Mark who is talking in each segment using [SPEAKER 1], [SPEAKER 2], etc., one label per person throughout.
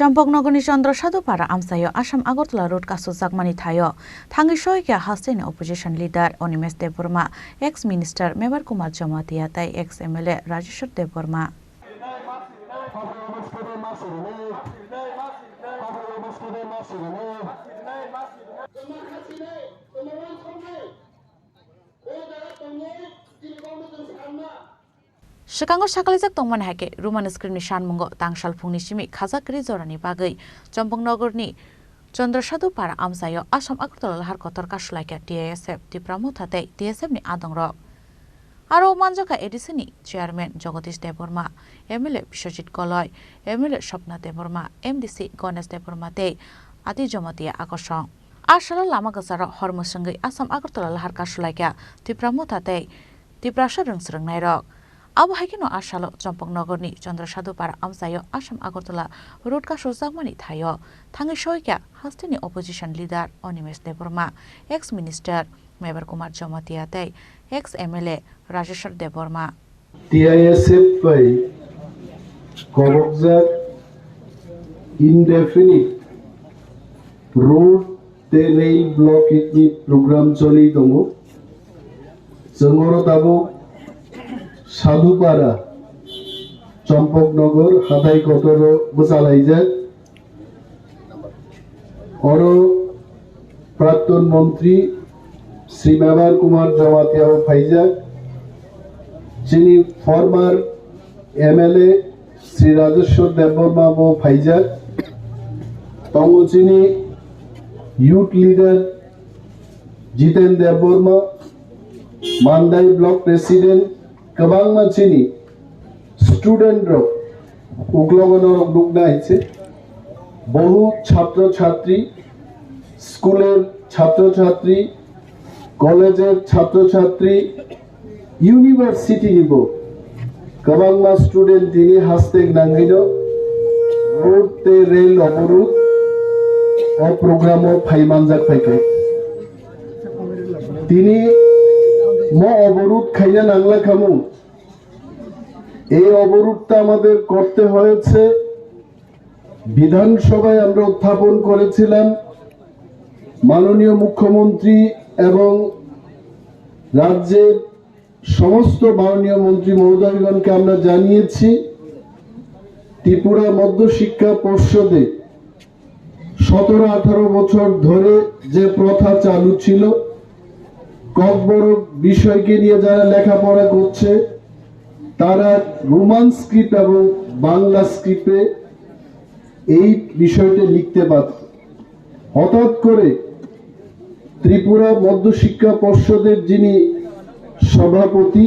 [SPEAKER 1] चम्पकनगरनि चन्द्रसाधुपारा आमसायो आसाम आगरतला रोड कासो जागमानि थायो थांगि सयके हास्टेनि opposition leader Animesh Debbarma ex minister Mebar Kumar Jamatia ताई ex MLA Rajeshwar Debbarma Sikango sakalizak tongman hake ruman skrini shanmungo tangsal phungni simi khazakri jorani bagai Champaknagorni Chandrasadupara amsayo Asam Agartala lahar kotor kashlaika TSF Tipramo thate TSF ni adongrok aro manjaka edisini chairman Jagadish Deborma MLA Bishojit Goloi MLA Shopna Deborma MDC Ganesh Deborma te ati jamatia akosong ashala lama gasara hormusangai Asam Agartala lahar kashlaika Tipramo thate Tiprasha rungsrung nairok Abu Hakino Ashalo, Champaknagorni, Chandrasadupara Amsayo, Asam Agartala, Road Kaso Zagmani Thayo, Tangi Shoika, Hastini opposition leader, Onimesh Deborma, ex-minister, Meber Kumar Jamatia, ex-MLA, Rajeswar Deborma.
[SPEAKER 2] TISF by Korokzar indefinite road rail block program Choli Tongo, Sangoro Tabo. Sadhupara Champaknagar হাদাই কতর বসালাইজাক অর প্রাক্তন মন্ত্রী শ্রী মেবার কুমার জমাতিয়া ফাইজাক যিনি former MLA Shri Rajeshwar Debbarma ও ফাইজাক তঙ্গ যিনি youth leader Jiten Debbarma Mandai block president Kabang Machini, student rock, Uglogonor Dugna Ice, Bohu Chapter Chatri, Schooler Chapter Chatri, College Chapter Chatri, University Nibo, Kabangma student Dini Hastek Nangido, Road the Rail Oborut, or program of Paimanjak Pake. Dini ম অবরোধ খাইয়া নাংলা খামু এই অবরোধটা আমাদের করতে হয়েছে বিধানসভায় আমরা উত্থাপন করেছিলাম মাননীয় মুখ্যমন্ত্রী এবং রাজ্যের সমস্ত মাননীয় মন্ত্রী মহোদয়গণকে আমরা জানিয়েছি ত্রিপুরা মধ্য শিক্ষা পর্ষদে 17-18 বছর ধরে যে প্রথা চালু ছিল ককবরক বিষয়কে নিয়ে যারা লেখাপড়া করছে তারা রোমান স্ক্রিপ্ট এবং বাংলা স্ক্রিপ্টে এই বিষয়টি লিখতে পারত হঠাৎ করে ত্রিপুরা মধ্য শিক্ষা পর্ষদের যিনি সভাপতি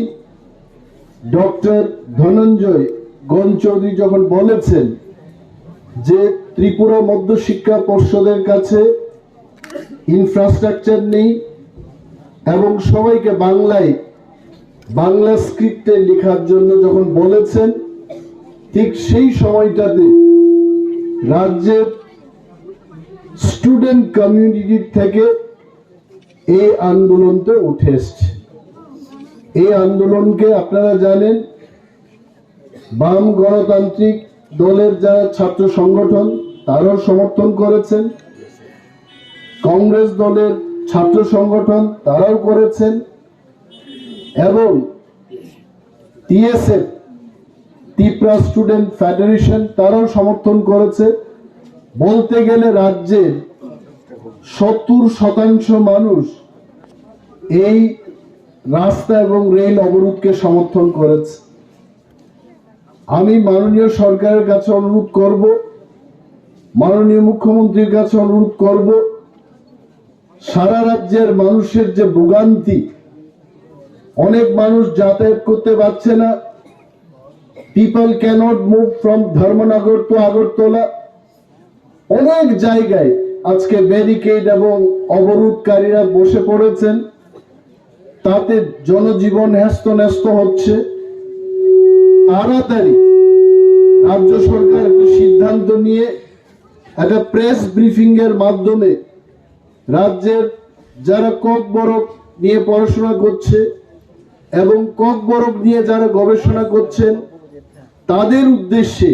[SPEAKER 2] ডক্টর ধনঞ্জয় গণচৌধুরী যখন বলেছেন যে ত্রিপুরা মধ্য শিক্ষা পর্ষদের কাছে ইনফ্রাস্ট্রাকচার নেই এবং সবাইকে বাংলা স্ক্রিপ্টে লেখার জন্য যখন বলেছেন ঠিক সেই সময়টাতে রাজ্যের স্টুডেন্ট কমিউনিটি থেকে এই আন্দোলনটা উঠে এসছে এই আন্দোলনকে আপনারা জানেন বাম গণতান্ত্রিক দলের যারা ছাত্র সংগঠন তারাও সমর্থন করেছেন কংগ্রেস দলের ছাত্র সংগঠন তারাও করেছেন এবং টিএসএফ ত্রিপুরা স্টুডেন্ট ফেডারেশন তারাও সমর্থন করেছে বলতে গেলে রাজ্যের 70% মানুষ এই রাস্তা এবং রেল অবরোধকে সমর্থন করেছে আমি মাননীয় সরকারের কাছে অনুরোধ করব মাননীয় মুখ্যমন্ত্রীর কাছে অনুরোধ করব সারা রাজ্যের মানুষের যে ভোগান্তি অনেক মানুষ যাতায়াত করতে পারছে না people cannot move from Dharmanagar to Agartala অনেক জায়গায় আজকে ব্যারিকেড এবং অবরোধকারীরা বসে পড়েছেন তাতে জনজীবন হ্যস্তন্যস্ত হচ্ছে তাড়াতাড়ি রাজ্য সরকার একটা সিদ্ধান্ত নিয়ে একটা প্রেস ব্রিফিং এর মাধ্যমে রাজ্যের যারা ককবরক নিয়ে পড়াশোনা করছে এবং ককবরক নিয়ে যারা গবেষণা করছেন তাদের উদ্দেশ্যে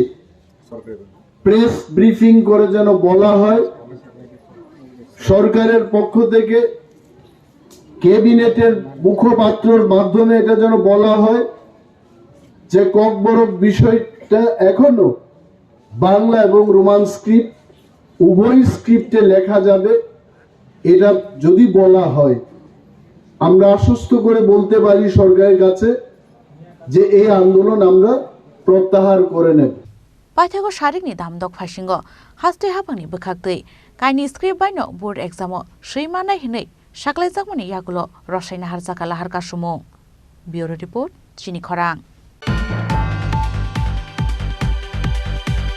[SPEAKER 2] প্রেস ব্রিফিং করে যেন বলা হয়, সরকারের পক্ষ থেকে ক্যাবিনেটের মুখপাত্রর মাধ্যমে এটা যেন বলা হয় যে ককবরক বিষয়টা এখনো বাংলা এবং রোমান স্ক্রিপ্ট উভয় স্ক্রিপ্টে লেখা যাবে। এটা যদি বলা হয়, আমরা আশ্বস্ত করে বলতে পারি সরকারের কাছে যে এই আন্দোলন আমরা প্রত্যাহার করে নেব।
[SPEAKER 1] পাইথাগো শারিকনি দামदक फाइसिंगो हास्ते हाबांनि बोखागदै काइनि स्क्रिप्ट बायनो बोर्ड एग्जामो सैमानाय हिनै साक्लायजाकमनि यागुलो रसायना हारजाका लाहारका सुमु ब्यूरो रिपोर्ट चिनि खरां।